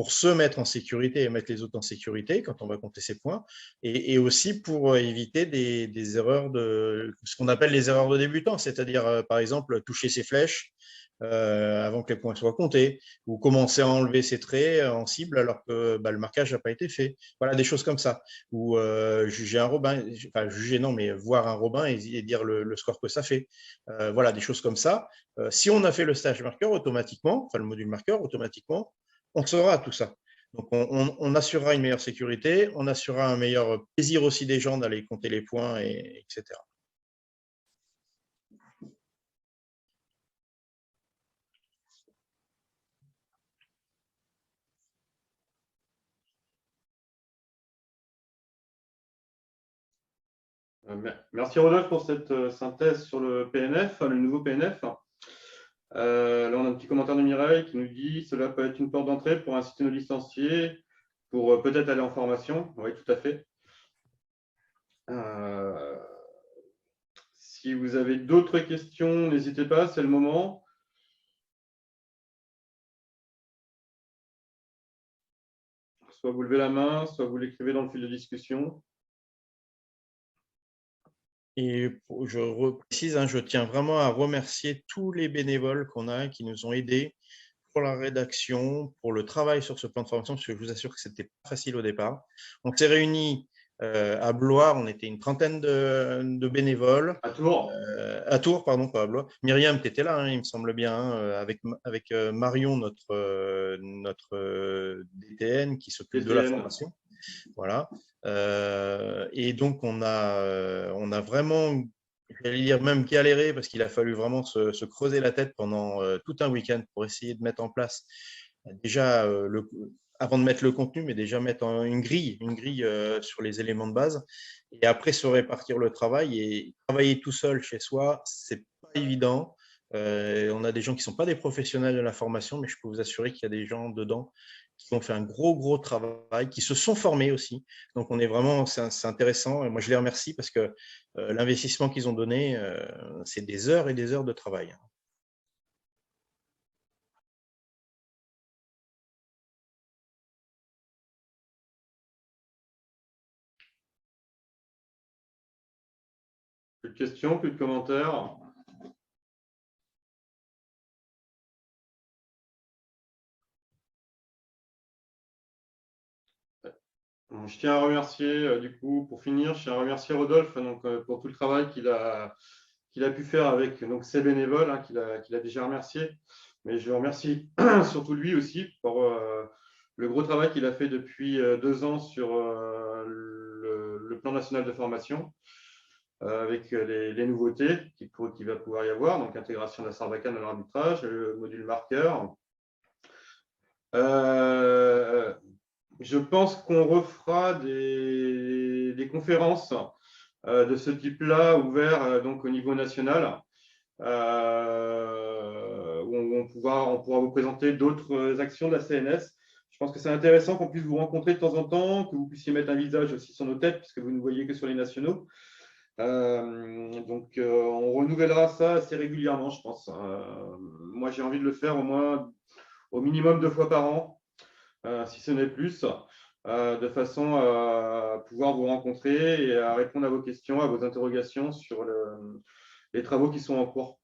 se mettre en sécurité et mettre les autres en sécurité quand on va compter ses points, et aussi pour éviter des erreurs ce qu'on appelle les erreurs de débutants, c'est-à-dire par exemple toucher ses flèches avant que les points soient comptés, ou commencer à enlever ses traits en cible alors que le marquage n'a pas été fait. Voilà, des choses comme ça. Ou juger un robin, enfin juger non, mais voir un robin et dire le score que ça fait. Voilà, des choses comme ça. Si on a fait le stage marqueur automatiquement, enfin le module marqueur automatiquement, on saura tout ça. Donc, on assurera une meilleure sécurité, on assurera un meilleur plaisir aussi des gens d'aller compter les points, etc. Merci Rodolphe pour cette synthèse sur le PNF, le nouveau PNF. Là, on a un petit commentaire de Mireille qui nous dit « Cela peut être une porte d'entrée pour inciter nos licenciés pour peut-être aller en formation. » Oui, tout à fait. Si vous avez d'autres questions, n'hésitez pas, c'est le moment. Soit vous levez la main, soit vous l'écrivez dans le fil de discussion. Et je reprécise, je tiens vraiment à remercier tous les bénévoles qu'on a qui nous ont aidés pour la rédaction, pour le travail sur ce plan de formation, parce que je vous assure que ce n'était pas facile au départ. On s'est réunis À Blois, on était une trentaine de bénévoles. À Tours. À Tours, pardon, pas à Blois. Myriam, tu étais là, hein, il me semble bien, hein, avec Marion, notre DTN qui s'occupe de la formation. Voilà. Et donc, on a vraiment, j'allais dire même galéré parce qu'il a fallu vraiment se creuser la tête pendant tout un week-end pour essayer de mettre en place déjà avant de mettre le contenu, mais déjà mettre une grille sur les éléments de base et après se répartir le travail. Et travailler tout seul chez soi, c'est pas évident. On a des gens qui sont pas des professionnels de la formation, mais je peux vous assurer qu'il y a des gens dedans qui ont fait un gros travail, qui se sont formés aussi. Donc, on est vraiment, c'est intéressant. Et moi, je les remercie parce que l'investissement qu'ils ont donné, c'est des heures et des heures de travail. Plus de questions, plus de commentaires. Je tiens à remercier, du coup, pour finir, je tiens à remercier Rodolphe donc, pour tout le travail qu'il a pu faire avec donc, ses bénévoles, hein, qu'il a déjà remercié. Mais je remercie surtout lui aussi pour le gros travail qu'il a fait depuis 2 ans sur le plan national de formation, avec les nouveautés qu'il va pouvoir y avoir, donc intégration de la Sarbacane dans l'arbitrage, le module marqueur. Je pense qu'on refera des conférences de ce type-là ouvertes donc au niveau national, où on pourra vous présenter d'autres actions de la CNS. Je pense que c'est intéressant qu'on puisse vous rencontrer de temps en temps, que vous puissiez mettre un visage aussi sur nos têtes, puisque vous ne voyez que sur les nationaux. Donc, on renouvellera ça assez régulièrement, je pense. Moi, j'ai envie de le faire au minimum 2 fois par an. Si ce n'est plus, de façon à pouvoir vous rencontrer et à répondre à vos questions, à vos interrogations sur les travaux qui sont en cours.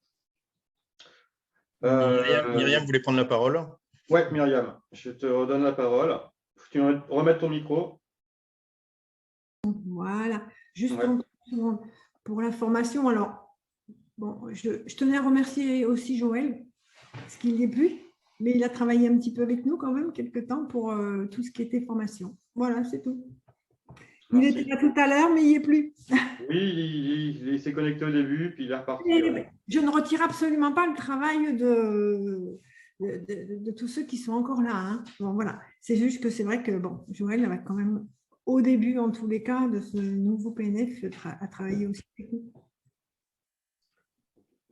Myriam voulait prendre la parole. Oui, Myriam, je te redonne la parole. Tu vas remettre ton micro. Voilà, juste pour la formation. Alors, bon, je tenais à remercier aussi Joël, parce qu'il n'y est plus. Mais il a travaillé un petit peu avec nous quand même, quelques temps, pour tout ce qui était formation. Voilà, c'est tout. Merci. Il était là tout à l'heure, mais il n'y est plus. Oui, il s'est connecté au début, puis il est reparti. Je ne retire absolument pas le travail de tous ceux qui sont encore là. Hein. Bon, voilà. C'est juste que c'est vrai que bon, Joël va quand même, au début, en tous les cas, de ce nouveau PNF, à travailler aussi avec nous.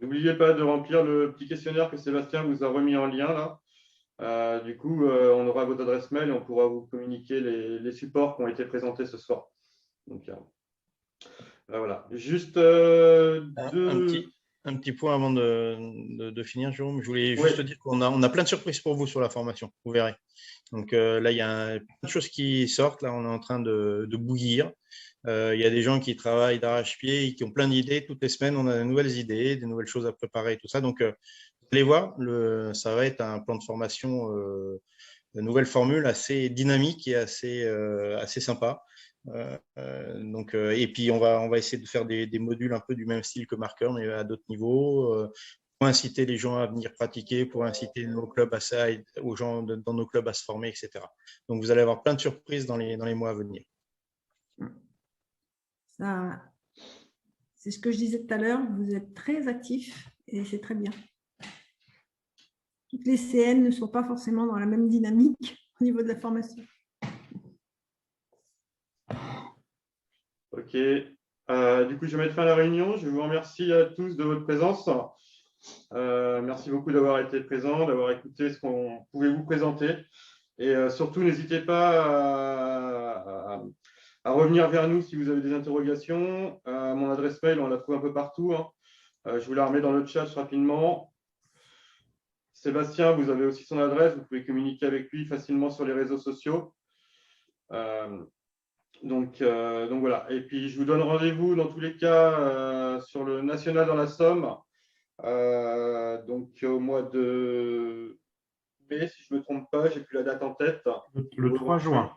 N'oubliez pas de remplir le petit questionnaire que Sébastien vous a remis en lien là. Du coup, on aura votre adresse mail et on pourra vous communiquer les supports qui ont été présentés ce soir. Donc, voilà. Juste un petit point avant de finir, Jérôme. Je voulais juste te dire qu'on a plein de surprises pour vous sur la formation. Vous verrez. Donc là, il y a plein de choses qui sortent. Là, on est en train de bouillir. Il y a des gens qui travaillent d'arrache-pied et qui ont plein d'idées. Toutes les semaines, on a de nouvelles idées, des nouvelles choses à préparer et tout ça. Donc, vous allez voir, ça va être un plan de formation, de nouvelles formules assez dynamique et assez sympa. Et puis, on va essayer de faire des modules un peu du même style que Marqueur, mais à d'autres niveaux, pour inciter les gens à venir pratiquer, pour inciter nos clubs aux gens dans nos clubs à se former, etc. Donc, vous allez avoir plein de surprises dans les mois à venir. C'est ce que je disais tout à l'heure, vous êtes très actifs et c'est très bien. Toutes les CN ne sont pas forcément dans la même dynamique au niveau de la formation. Ok. Du coup, je vais mettre fin à la réunion. Je vous remercie à tous de votre présence. Merci beaucoup d'avoir été présents, d'avoir écouté ce qu'on pouvait vous présenter. Et surtout, n'hésitez pas à revenir vers nous si vous avez des interrogations. Mon adresse mail, on la trouve un peu partout. Hein. Je vous la remets dans le chat rapidement. Sébastien, vous avez aussi son adresse. Vous pouvez communiquer avec lui facilement sur les réseaux sociaux. Donc voilà. Et puis, je vous donne rendez-vous dans tous les cas sur le national dans la Somme. Donc au mois de mai, si je ne me trompe pas, j'ai plus la date en tête. Le 3 juin.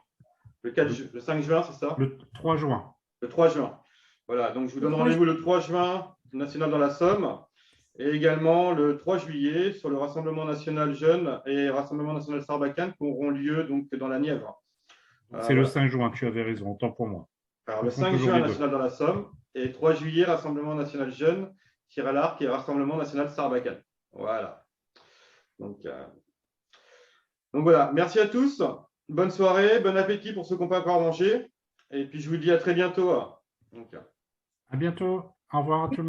Le 5 juin, c'est ça? Le 3 juin. Le 3 juin. Voilà, donc je vous donne rendez-vous le 3 juin, national dans la Somme, et également le 3 juillet sur le Rassemblement national jeune et Rassemblement national Sarbacane qui auront lieu donc dans la Nièvre. C'est le 5 juin, tu avais raison, autant pour moi. Alors, le 5 juin, national dans la Somme, et 3 juillet, Rassemblement national jeune, tir à l'arc et Rassemblement national Sarbacane. Voilà. Donc voilà, merci à tous. Bonne soirée, bon appétit pour ceux qui n'ont pas encore mangé. Et puis je vous dis à très bientôt. Donc, à bientôt. Au revoir à tout le monde.